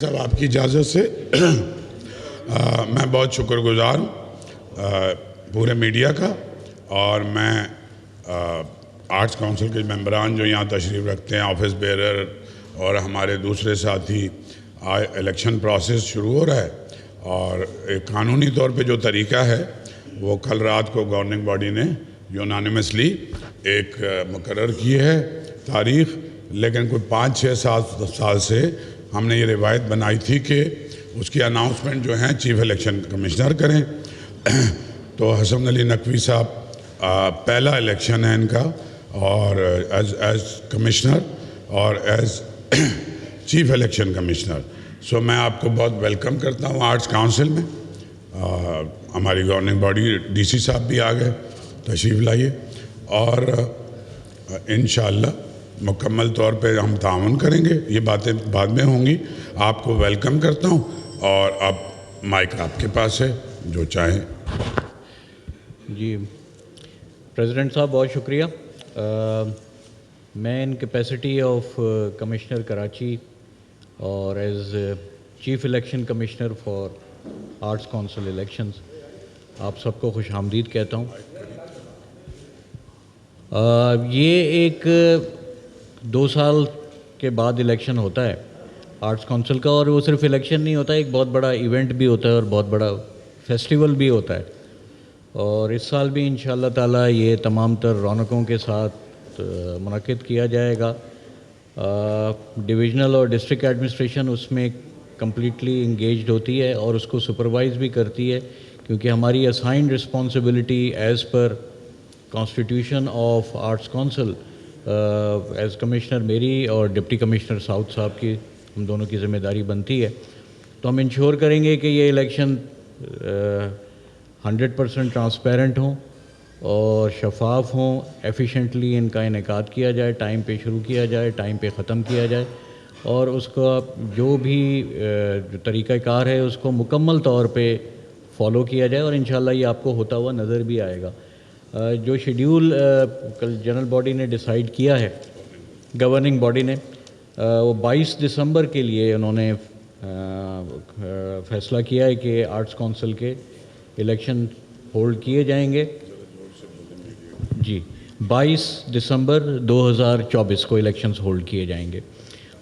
صاحب آپ کی اجازت سے میں بہت شکر گزار ہوں پورے میڈیا کا، اور میں آرٹس کونسل کے ممبران جو یہاں تشریف رکھتے ہیں، آفس بیرر اور ہمارے دوسرے ساتھی. الیکشن پروسیس شروع ہو رہا ہے، اور ایک قانونی طور پہ جو طریقہ ہے وہ کل رات کو گورننگ باڈی نے یونانیمسلی ایک مقرر کی ہے تاریخ، لیکن کوئی 5-6-7 سال سے ہم نے یہ روایت بنائی تھی کہ اس کی اناؤنسمنٹ جو ہیں چیف الیکشن کمشنر کریں. تو حسن علی نقوی صاحب پہلا الیکشن ہے ان کا، اور ایز کمشنر اور ایز چیف الیکشن کمشنر. سو میں آپ کو بہت ویلکم کرتا ہوں آرٹس کونسل میں. ہماری گورننگ باڈی ڈی سی صاحب بھی آ گئے، تشریف لائیے، اور انشاءاللہ مکمل طور پہ ہم تعاون کریں گے. یہ باتیں بعد میں ہوں گی. آپ کو ویلکم کرتا ہوں، اور اب مائک آپ کے پاس ہے، جو چاہیں. جی پریزیڈنٹ صاحب بہت شکریہ. میں in capacity of commissioner Karachi اور as chief election commissioner for arts council elections آپ سب کو خوش آمدید کہتا ہوں. یہ ایک 2 سال کے بعد الیکشن ہوتا ہے آرٹس کونسل کا، اور وہ صرف الیکشن نہیں ہوتا، ایک بہت بڑا ایونٹ بھی ہوتا ہے اور بہت بڑا فیسٹیول بھی ہوتا ہے. اور اس سال بھی انشاءاللہ تعالیٰ یہ تمام تر رونقوں کے ساتھ منعقد کیا جائے گا. ڈویژنل اور ڈسٹرکٹ ایڈمنسٹریشن اس میں کمپلیٹلی انگیجڈ ہوتی ہے اور اس کو سپروائز بھی کرتی ہے، کیونکہ ہماری assigned responsibility as per constitution of arts council as commissioner میری اور ڈپٹی کمشنر ساؤتھ صاحب کی، ہم دونوں کی ذمہ داری بنتی ہے. تو ہم انشور کریں گے کہ یہ الیکشن 100% ٹرانسپیرنٹ ہوں اور شفاف ہوں، ایفیشینٹلی ان کا انعقاد کیا جائے، ٹائم پہ شروع کیا جائے، ٹائم پہ ختم کیا جائے، اور اس کا جو بھی جو طریقہ کار ہے اس کو مکمل طور پہ فالو کیا جائے، اور انشاءاللہ یہ آپ کو ہوتا ہوا نظر بھی آئے گا. جو شیڈیول کل جنرل باڈی نے ڈیسائیڈ کیا ہے، گورننگ باڈی نے، وہ 22 دسمبر کے لیے انہوں نے فیصلہ کیا ہے کہ آرٹس کونسل کے الیکشن ہولڈ کیے جائیں گے. جی 22 دسمبر 2024 کو الیکشنز ہولڈ کیے جائیں گے،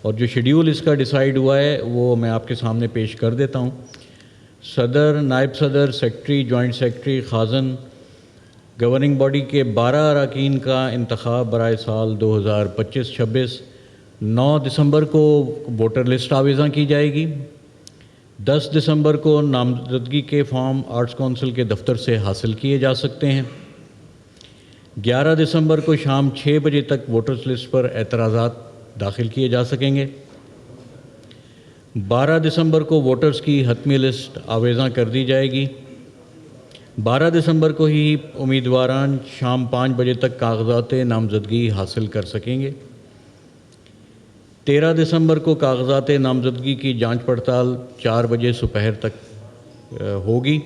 اور جو شیڈیول اس کا ڈیسائیڈ ہوا ہے وہ میں آپ کے سامنے پیش کر دیتا ہوں. صدر، نائب صدر، سیکرٹری، جوائنٹ سیکرٹری، خازن. گورننگ باڈی کے 12 اراکین کا انتخاب برائے سال 2025-26. 9 دسمبر کو ووٹر لسٹ آویزاں کی جائے گی. 10 دسمبر کو نامزدگی کے فارم آرٹس کونسل کے دفتر سے حاصل کیے جا سکتے ہیں. 11 دسمبر کو شام 6 بجے تک ووٹرز لسٹ پر اعتراضات داخل کیے جا سکیں گے. 12 دسمبر کو ووٹرز کی حتمی لسٹ آویزاں کر دی جائے گی. 12 دسمبر کو ہی امیدواران شام 5 بجے تک کاغذات نامزدگی حاصل کر سکیں گے. 13 دسمبر کو کاغذات نامزدگی کی جانچ پڑتال 4 بجے دوپہر تک ہوگی.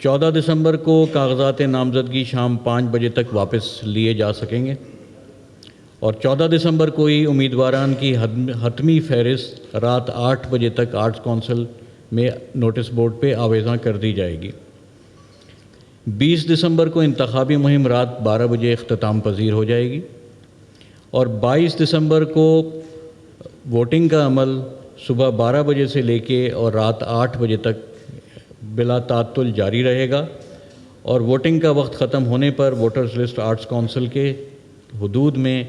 14 دسمبر کو کاغذات نامزدگی شام 5 بجے تک واپس لیے جا سکیں گے، اور 14 دسمبر کو ہی امیدواران کی حتمی فہرست رات 8 بجے تک آرٹس کونسل میں نوٹس بورڈ پہ آویزاں کر دی جائے گی. 20 دسمبر کو انتخابی مہم رات 12 بجے اختتام پذیر ہو جائے گی، اور 22 دسمبر کو ووٹنگ کا عمل صبح 12 بجے سے لے کے اور رات 8 بجے تک بلا تعطل جاری رہے گا. اور ووٹنگ کا وقت ختم ہونے پر ووٹرز لسٹ آرٹس کونسل کے حدود میں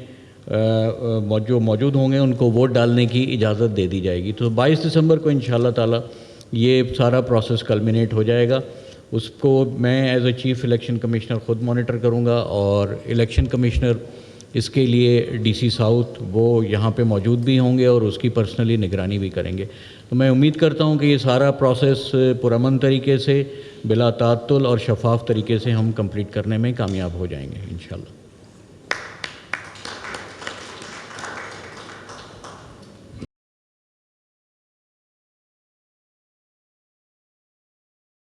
جو موجود ہوں گے ان کو ووٹ ڈالنے کی اجازت دے دی جائے گی. تو 22 دسمبر کو انشاءاللہ تعالی یہ سارا پروسیس کلمینیٹ ہو جائے گا. اس کو میں as a chief election commissioner خود مانیٹر کروں گا، اور الیکشن کمشنر اس کے لیے ڈی سی ساؤتھ وہ یہاں پہ موجود بھی ہوں گے اور اس کی پرسنلی نگرانی بھی کریں گے. تو میں امید کرتا ہوں کہ یہ سارا پروسیس پرامن طریقے سے، بلا تعطل اور شفاف طریقے سے ہم کمپلیٹ کرنے میں کامیاب ہو جائیں گے انشاءاللہ.